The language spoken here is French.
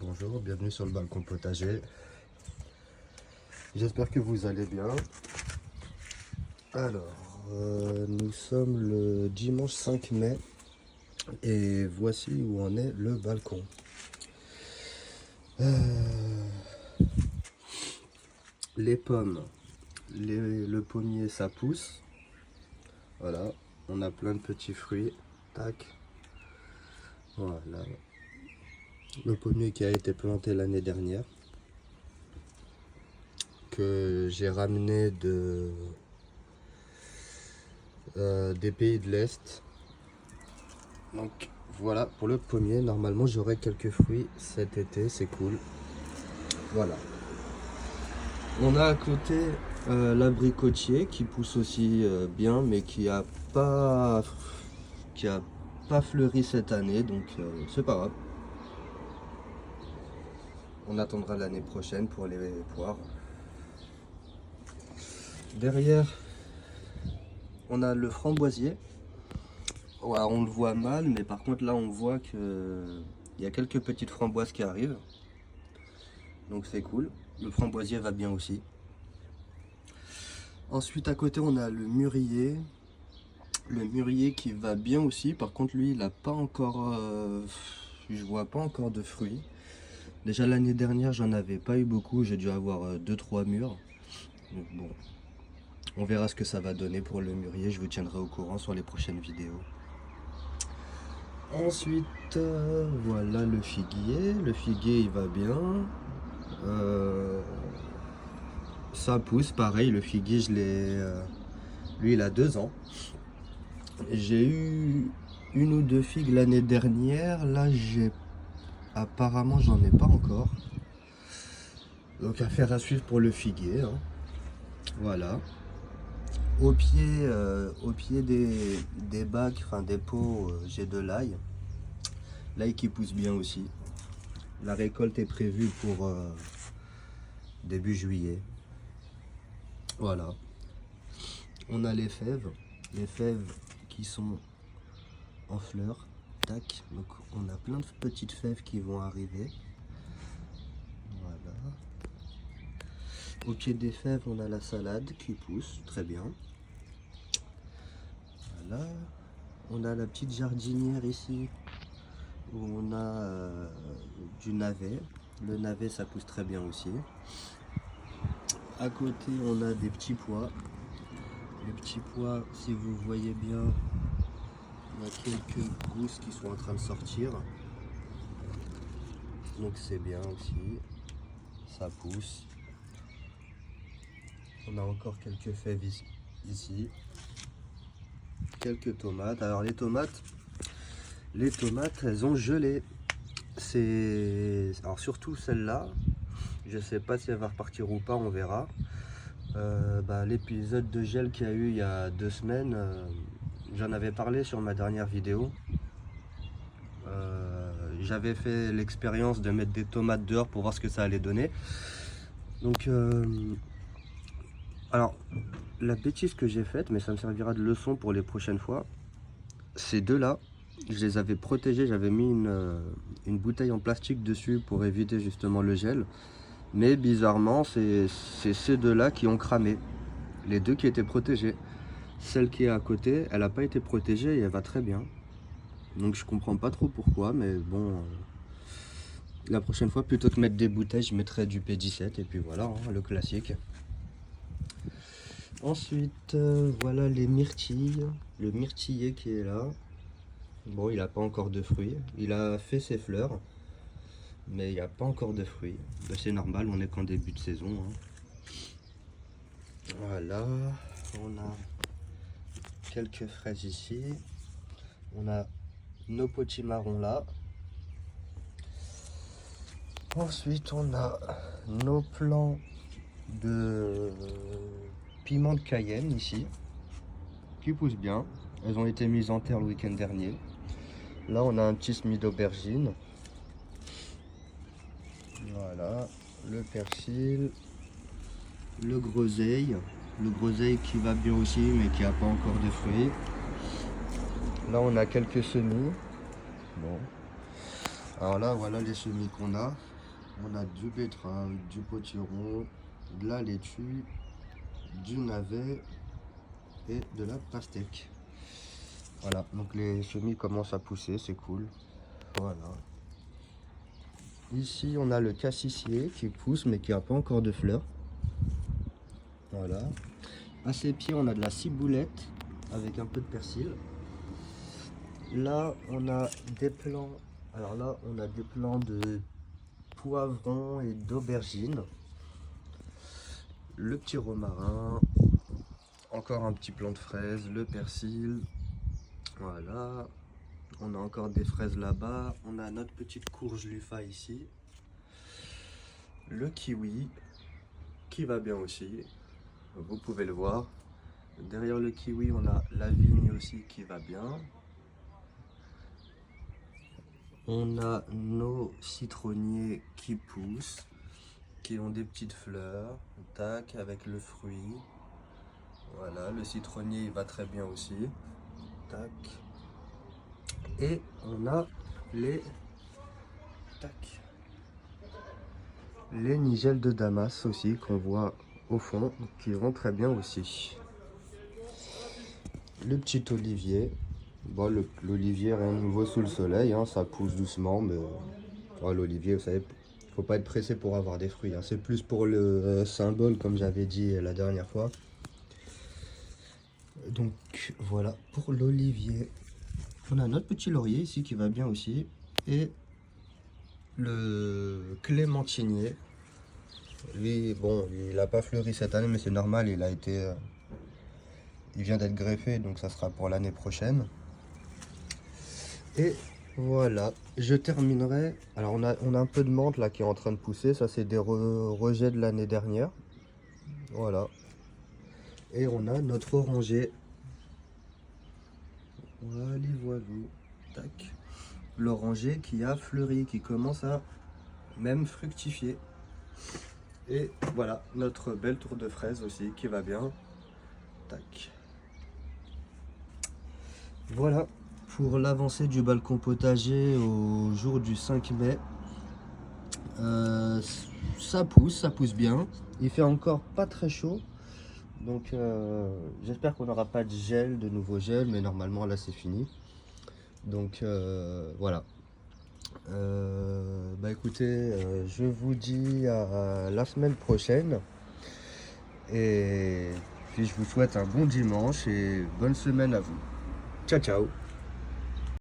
bonjour, bienvenue sur le balcon potager. J'espère que vous allez bien. Alors, nous sommes le dimanche 5 mai et voici où en est le balcon. Les pommes, le pommier ça pousse. Voilà, on a plein de petits fruits. Tac. Voilà. Le pommier qui a été planté l'année dernière, que j'ai ramené des pays de l'Est. Donc voilà pour le pommier. Normalement j'aurai quelques fruits cet été, c'est cool. Voilà. On a à côté l'abricotier qui pousse aussi bien, mais qui a pas fleuri cette année, donc c'est pas grave. On attendra l'année prochaine pour les poires. Derrière, on a le framboisier. Ouais, on le voit mal, mais par contre là on voit qu'il y a quelques petites framboises qui arrivent. Donc c'est cool. Le framboisier va bien aussi. Ensuite à côté on a le mûrier. Le mûrier qui va bien aussi. Par contre lui il n'a pas encore... je vois pas encore de fruits. Déjà l'année dernière j'en avais pas eu beaucoup. J'ai dû avoir 2-3 mûres. Donc bon, on verra ce que ça va donner pour le mûrier. Je vous tiendrai au courant sur les prochaines vidéos. Ensuite, voilà le figuier. Le figuier il va bien. Ça pousse pareil. Le figuier je l'ai... lui il a 2 ans. J'ai eu 1 ou 2 figues l'année dernière. Là apparemment j'en ai pas encore. Donc affaire à suivre pour le figuier, hein. Voilà. Au pied des bacs, enfin des pots, j'ai de l'ail. L'ail qui pousse bien aussi. La récolte est prévue pour début juillet. Voilà. On a les fèves qui sont en fleurs. Tac. Donc on a plein de petites fèves qui vont arriver. Voilà. Au pied des fèves, on a la salade qui pousse très bien. Voilà. On a la petite jardinière ici où on a du navet. Le navet ça pousse très bien aussi. À côté on a des petits pois. Les petits pois, si vous voyez bien, il y a quelques gousses qui sont en train de sortir. Donc c'est bien aussi. Ça pousse. On a encore quelques fèves ici. Quelques tomates. Alors les tomates elles ont gelé. Alors surtout celle-là, je sais pas si elle va repartir ou pas, on verra. L'épisode de gel qu'il y a eu il y a 2 semaines, j'en avais parlé sur ma dernière vidéo. J'avais fait l'expérience de mettre des tomates dehors pour voir ce que ça allait donner. Donc alors la bêtise que j'ai faite, mais ça me servira de leçon pour les prochaines fois, ces deux-là, je les avais protégés, j'avais mis une bouteille en plastique dessus pour éviter justement le gel. Mais bizarrement, c'est ces deux-là qui ont cramé. Les deux qui étaient protégés. Celle qui est à côté, elle n'a pas été protégée et elle va très bien. Donc je comprends pas trop pourquoi, mais bon... la prochaine fois, plutôt que mettre des bouteilles, je mettrai du P17 et puis voilà, hein, le classique. Ensuite, voilà les myrtilles. Le myrtillier qui est là. Bon, il n'a pas encore de fruits. Il a fait ses fleurs, mais il n'y a pas encore de fruits. Ben, c'est normal, on est qu'en début de saison, hein. Voilà, on a quelques fraises ici. On a nos potimarrons là. Ensuite, on a nos plants de piment de Cayenne ici, qui poussent bien. Elles ont été mises en terre le week-end dernier. Là, on a un petit semis d'aubergine. Voilà, le persil, le groseille. Le groseille qui va bien aussi, mais qui n'a pas encore de fruits. Là, on a quelques semis. Bon. Alors là, voilà les semis qu'on a. On a du betterave, du potiron, de la laitue, du navet et de la pastèque. Voilà, donc les semis commencent à pousser, c'est cool. Voilà. Ici, on a le cassissier qui pousse, mais qui n'a pas encore de fleurs. Voilà. À ses pieds, on a de la ciboulette avec un peu de persil. Là, on a des plants. Alors là, on a des plants de poivrons et d'aubergines. Le petit romarin. Encore un petit plant de fraises, le persil. Voilà. On a encore des fraises là-bas. On a notre petite courge lufa ici. Le kiwi qui va bien aussi. Vous pouvez le voir. Derrière le kiwi, on a la vigne aussi qui va bien. On a nos citronniers qui poussent, qui ont des petites fleurs. Tac, avec le fruit. Voilà, le citronnier il va très bien aussi. Tac. Et on a les les nigelles de Damas aussi qu'on voit au fond, qui vont très bien aussi. Le petit olivier. Bon, l'olivier, rien de nouveau sous le soleil, hein, ça pousse doucement, mais l'olivier, vous savez, faut pas être pressé pour avoir des fruits, hein. C'est plus pour le symbole, comme j'avais dit la dernière fois. Donc voilà pour l'olivier. On a notre petit laurier ici qui va bien aussi. Et le clémentinier. Lui, bon, il n'a pas fleuri cette année, mais c'est normal, il vient d'être greffé, donc ça sera pour l'année prochaine. Et voilà, je terminerai. Alors on a un peu de menthe là qui est en train de pousser, ça c'est des rejets de l'année dernière. Voilà. Et on a notre oranger. Voilà, voilà. Tac. L'oranger qui a fleuri, qui commence à même fructifier. Et voilà, notre belle tour de fraise aussi qui va bien. Tac. Voilà pour l'avancée du balcon potager au jour du 5 mai. Ça pousse bien. Il fait encore pas très chaud. Donc j'espère qu'on n'aura pas de gel, de nouveau gel, mais normalement là c'est fini. Donc voilà. Bah écoutez, je vous dis à la semaine prochaine. Et puis je vous souhaite un bon dimanche et bonne semaine à vous. Ciao ciao.